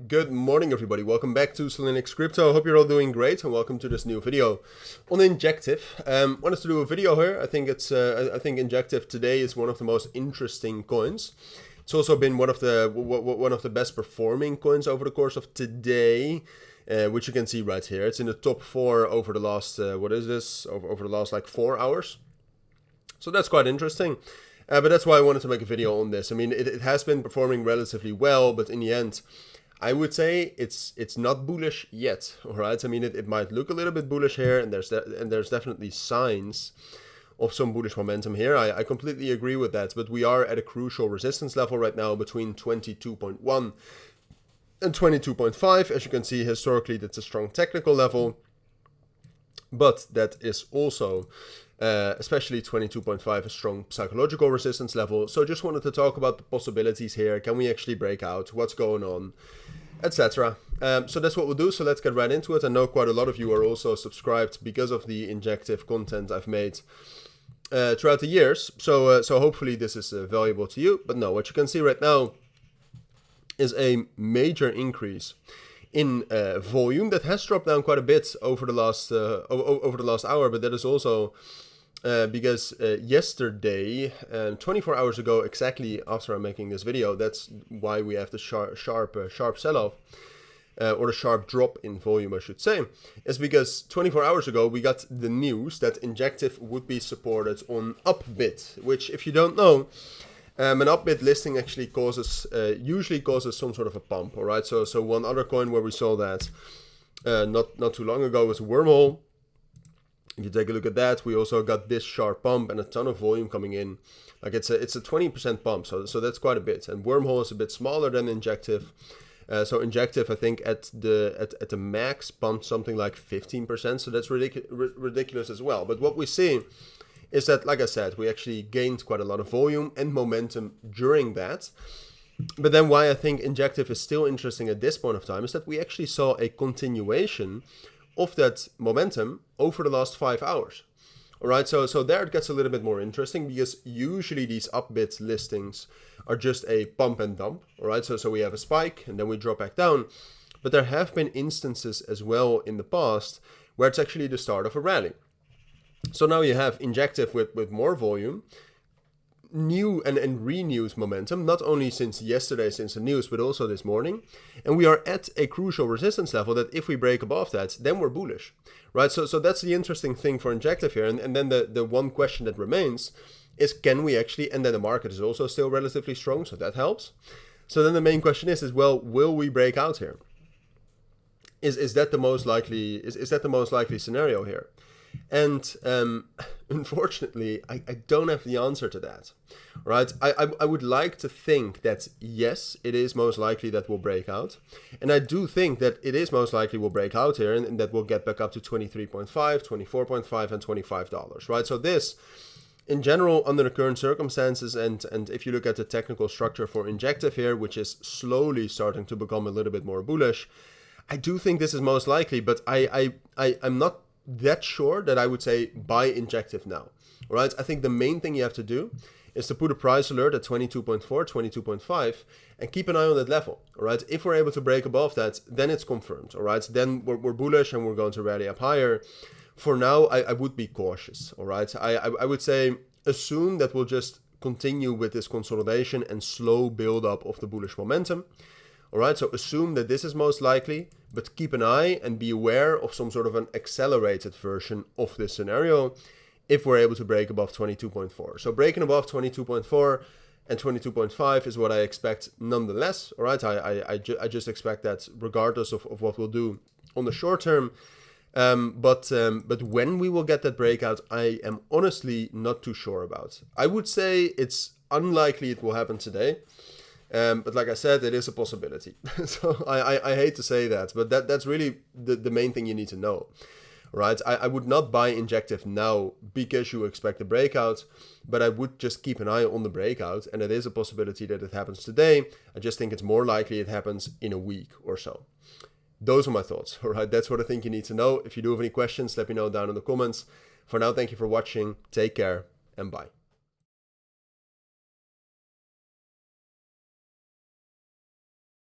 Good morning, everybody. Welcome back to Cilinix Crypto. I hope you're all doing great, and welcome to this new video on Injective. Wanted to do a video here. I think Injective today is one of the most interesting coins. It's also been one of the best performing coins over the course of today, which you can see right here. It's in the top 4 over the last over the last like 4 hours. So that's quite interesting. But that's why I wanted to make a video on this. I mean, it has been performing relatively well, but in the end, I would say it's not bullish yet. All right. I mean, it might look a little bit bullish here, and there's definitely signs of some bullish momentum here. I completely agree with that. But we are at a crucial resistance level right now between 22.1 and 22.5. As you can see, historically, that's a strong technical level. But that is also, especially 22.5, a strong psychological resistance level. So just wanted to talk about the possibilities here. Can we actually break out? What's going on? Etc. So that's what we'll do. So let's get right into it. I know quite a lot of you are also subscribed because of the Injective content I've made throughout the years. So hopefully this is valuable to you. But no, what you can see right now is a major increase in volume that has dropped down quite a bit over the last hour, but that is also because yesterday, 24 hours ago, exactly after I'm making this video, that's why we have the sharp sell-off, or the sharp drop in volume, I should say, is because 24 hours ago we got the news that Injective would be supported on Upbit, which, if you don't know, an Upbit listing actually usually causes some sort of a pump. All right, so one other coin where we saw that not too long ago was Wormhole. If you take a look at that, we also got this sharp pump and a ton of volume coming in. Like it's a 20% pump, so that's quite a bit. And Wormhole is a bit smaller than Injective. So Injective, I think at the max pumped something like 15%. So that's ridiculous as well. But what we see is that, like I said, we actually gained quite a lot of volume and momentum during that. But then why I think Injective is still interesting at this point of time is that we actually saw a continuation of that momentum over the last 5 hours. All right, so there it gets a little bit more interesting, because usually these Upbit listings are just a pump and dump. All right, so we have a spike and then we drop back down. But there have been instances as well in the past where it's actually the start of a rally. So now you have Injective with more volume, new and renewed momentum, not only since yesterday, since the news, but also this morning. And we are at a crucial resistance level that if we break above that, then we're bullish, right? So that's the interesting thing for Injective here. And then the one question that remains is, can we actually, and then the market is also still relatively strong, so that helps. So then the main question is well, will we break out here? Is that the most likely, is that the most likely scenario here? And unfortunately, I don't have the answer to that, right? I would like to think that, yes, it is most likely that we'll break out. And I do think that it is most likely we'll break out here, and that we'll get back up to 23.5, 24.5, and $25, right? So this, in general, under the current circumstances, and if you look at the technical structure for Injective here, which is slowly starting to become a little bit more bullish, I do think this is most likely, but I'm not that sure that I would say buy Injective now. All right, I think the main thing you have to do is to put a price alert at 22.4, 22.5, and keep an eye on that level. All right, if we're able to break above that, then it's confirmed. All right, then we're bullish and we're going to rally up higher. For now, I would be cautious. All right, I would say assume that we'll just continue with this consolidation and slow build up of the bullish momentum. All right, so assume that this is most likely, but keep an eye and be aware of some sort of an accelerated version of this scenario if we're able to break above 22.4. So breaking above 22.4 and 22.5 is what I expect nonetheless. All right, I just expect that regardless of what we'll do on the short term. But when we will get that breakout, I am honestly not too sure about. I would say it's unlikely it will happen today. But like I said, it is a possibility. So I hate to say that, but that's really the main thing you need to know, right? I would not buy Injective now because you expect a breakout, but I would just keep an eye on the breakout, and it is a possibility that it happens today. I just think it's more likely it happens in a week or so. Those are my thoughts, all right? That's what I think you need to know. If you do have any questions, let me know down in the comments. For now, thank you for watching. Take care and bye.